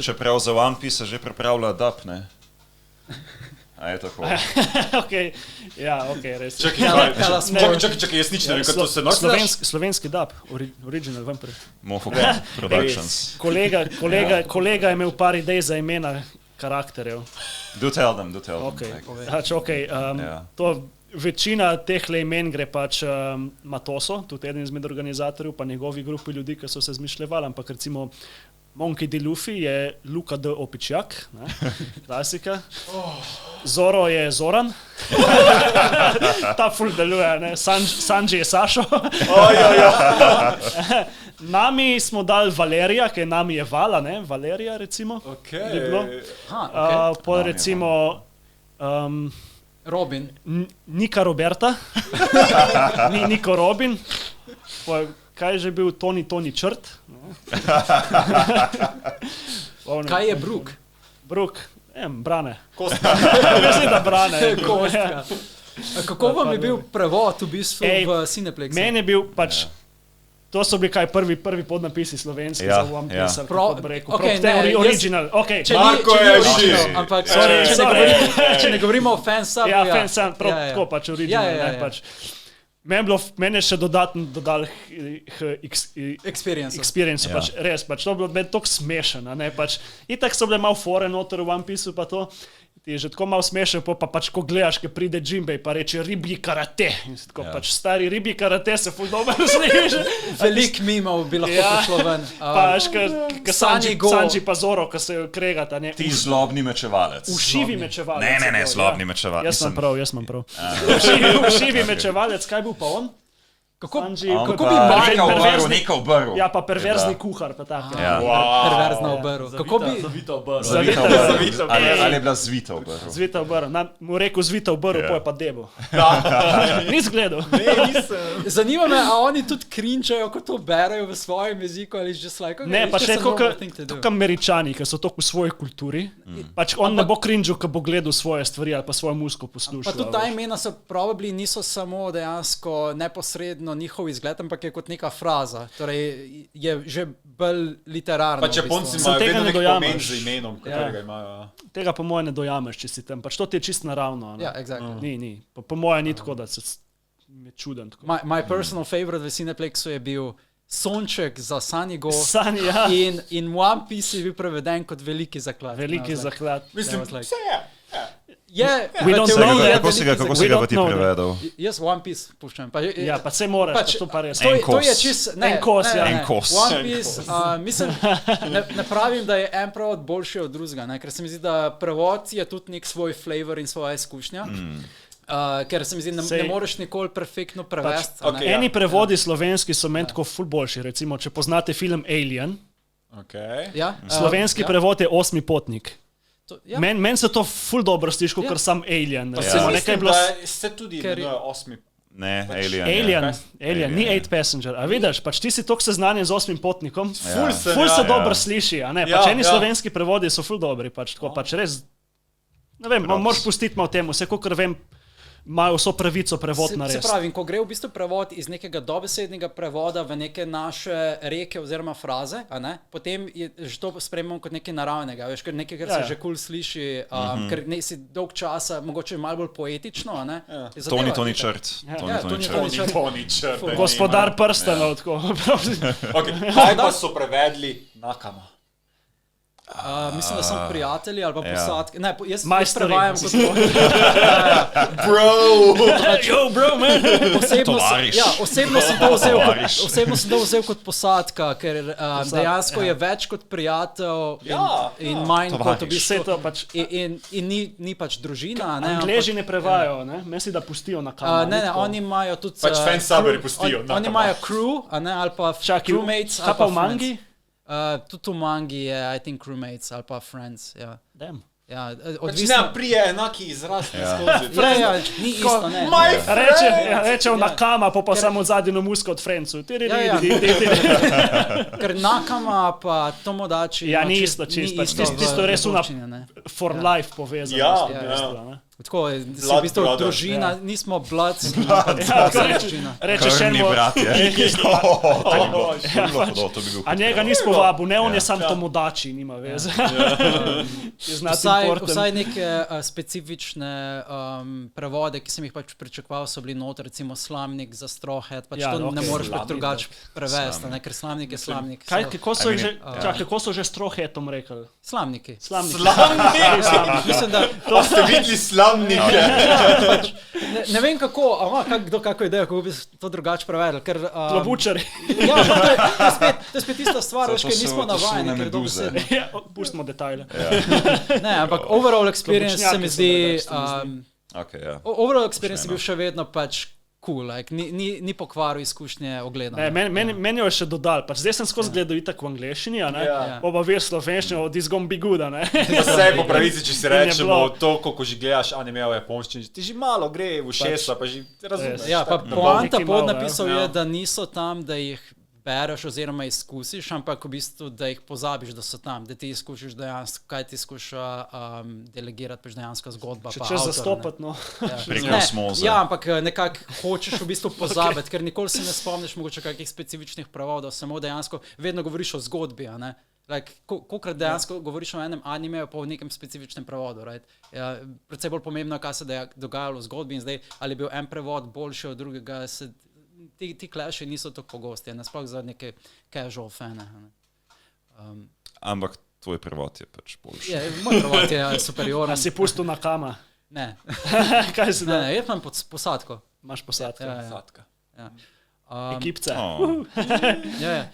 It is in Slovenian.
čeprav za One Piece se že pripravlja dub, ne? A je tako. Okay. Ja, res. Čakaj, jaz nič ne vem, kaj to se nosi. Slovenski dub, original Vampire. Mofogon Productions. Kolega je imel par idej za imena karakterjev. Do tell them. To večina teh imen gre pač Matoso, tudi eden izmed organizatorjev, pa njegovi grupi ljudi, ki so se zmišljevali, ampak recimo Monkey D. Luffy je Luka D. Opičjak, klasika. Zoro je Zoran. Ta ful deluje, ne? Sanji je Sašo. Nami smo dali Valerija, ker nami je Vala, ne? Valerija recimo. Pol recimo Robin. Nika Roberta. Niko Robin. Kaj je že bil Toni Črt? Kaj je Brook? Brook, Brane. Kostka. Mislim, da Brane. Kostka. Kako vam je bil prevod v bistvu v Cineplexu? Meni je bil pač, to so bili kaj prvi podnapisi slovenski za One Piece. Original. Marko je original, ampak če ne govorimo o fansub. Ja, fansub, tako pač original. Meni je še dodatno dodal experience, pač res, pač to je bilo tako smešen, ne, pač itak so bile malo fore noter v One Piece pa to, ti je že tako malo smešen, pa pač ko gledaš, ko pride Jinbei pa reče ribji karate, in se tako pač stari ribji karate se ful dobro sliši. Velik mimov bi lahko prišlo ven. Paš, ko Sanji pa Zoro, ko se kregata, ne. Ti zlobni mečevalec. Ušivi mečevalec. Ne, zlobni mečevalec. Jaz imam prav. Ušivi mečevalec, kaj bil pa on? Kako bi neka obrv. Ja, pa perverzni kuhar, pa tako. Perverzna obrv. Kako bi zavita obrv. Ali je bila zvita obrv? Zvita obrv. Mu rekel zvita obrv, po je pa debo. Nis gledal. Zanima me, a oni tudi krinčajo, ko to berajo v svojem jeziku ali just like, ne, pa še kot Američani, ki so toliko v svoji kulturi. Pač on ne bo krinčal, ko bo gledal svoje stvari ali pa svojo muziko poslušal. Pa tudi ta imena so probably niso samo dejansko neposredno njihov izgled, ampak je kot neka fraza. Torej je že bolj literarno. Pa Japonci imajo vedno nek pomen z imenom, katerega imajo. Tega po moje ne dojameš, če si tam. Pač to ti je čisto naravno. Ja, exactly. Ni. Po moje ni tako, da se je čuden. My personal favorite v Cineplexu je bil Sonček za Sunny Go. In One Piece je bil preveden kot veliki zaklad. Veliki zaklad. Mislim, vse je. Kako si ga pa ti prevedel? Jaz One Piece puščam. Ja, pa se moraš, to pa res. To je čist... En kos. One Piece, mislim, ne pravim, da je en prevod boljši od drugega, ker se mi zdi, da prevod je tudi nek svoj flavor in svoja izkušnja. Ker se mi zdi, ne moreš nikoli perfektno prevesti. Eni prevodi slovenski so meni tako ful boljši. Recimo, če poznate film Alien, slovenski prevod je Osmi potnik. Meni se to ful dobro sliši, kot sam Alien. Ste tudi osmi. Ne, Alien, ni Eight Passenger. A vidiš, pač ti si toliko seznanjen z Osmim potnikom, ful se dobro sliši, a ne? Pač eni slovenski prevodi so ful dobri, pač tako, pač res, ne vem, moraš pustiti malo temu, vse kakor vem, imajo vso pravico prevod narediti. Se pravi, ko gre v bistvu prevod iz nekega dobesednega prevoda v neke naše reke oziroma fraze, a ne, potem je že to sprejemamo kot nekaj naravnega, veš, ker nekaj, kar se že cool sliši, ker si dolg časa, mogoče malo bolj poetično, a ne. Toni Črt. Gospodar prstanov, tako. Kaj pa so prevedli Nakama? Mislim, da so prijatelji ali pa posadki. Ne, jaz prevajam kot bro! Yo, bro, man! Osebno sem to vzel kot posadka, ker dejansko je več kot prijatelj in manj kot v bistvu. In ni pač družina. Angleži ne prevajajo, ne? Misli, da pustijo Nakama. Ne, oni imajo tudi... Pač fansuberi pustijo Nakama. Oni imajo crew, ali pa crewmates. Kaj pa v mangi? Tudi v mangi je, I think, crewmates ali pa friends, ja. Damn. Ja, pač ne, prije enaki izraz skozi. Ni isto, ne. Reče v Nakama, pa samo zadnjo musko od Friendsu. Ker Nakama pa Tomodachi... Ja, ni isto čisto, tisto res una for life povezano. Tako je, si v Blood bistvu brothers, družina, ja. nismo blood, Rečeš Krvni enemu, bratje. To bi bil a njega nismo vabili, ne, on je sam tomodači, nima veze. Vsaj neke specifične prevode, ki sem jih pač pričakoval, so bili noter, recimo slamnik za strohet, pač Ja, to ne okej. moreš pač Slamnik, drugače prevesti, ne, ker slamnik je slamnik. Kaj, So kako so že s trohetom rekli? Slamniki. Slamnik. Mislim, da Pa ste videli slamnike? ne vem kako, kdo kako idejo, kako bi to drugače prevedel, ker Klobučari. ja, pa to je spet tista stvar, veš, ker nismo navajeni, ker dobesedno. Ja, pustimo detajle. Ne, ampak overall experience se mi zdi, Okay, ja. overall experience je bil še vedno pač cool, like, ni pokvaril izkušnje ogledanja. Meni je še dodal, pač zdaj sem skozi gledal itak v angleščini, oba ve slovenščino, this gonna be good, ne? Vse po pravici, če si In je rečemo, bilo- to, ko že gledaš anime v japonščini, ti že malo gre v šesa, pa že razumeš. Ja, pa tako, poanta Neki pod malo, napisal ja. je, da niso tam, da jih bereš oziroma izkusiš, ampak v bistvu, da jih pozabiš, da so tam, da ti izkušiš dejansko, kaj ti skuša delegirati, pač dejansko zgodba. Če pa češ avtor, ne. zastopati, no. Preko Ne, osmoze. ja, ampak nekako hočeš v bistvu pozabiti, ker nikoli se ne spomniš mogoče kakih specifičnih prevodov, samo dejansko vedno govoriš o zgodbi, a ne? Like, kolikrat dejansko govoriš o enem animeju pa o nekem specifičnem prevodu, right? Ja, predvsej bolj pomembno je, kaj se je dogajalo v zgodbi in zdaj, ali je bil en prevod boljši od drugega, ti clashi niso tako pogosti, nasploh za neke casual fane. Ampak tvoj prevod je pač boljši. Moj prevod je superioren. A si pustil na kama? Ne, Kaj si da? ne, jaz imam posadko. Imaš posadko. Ja. Sadka. Ja. Ekipce. Oh. Ja,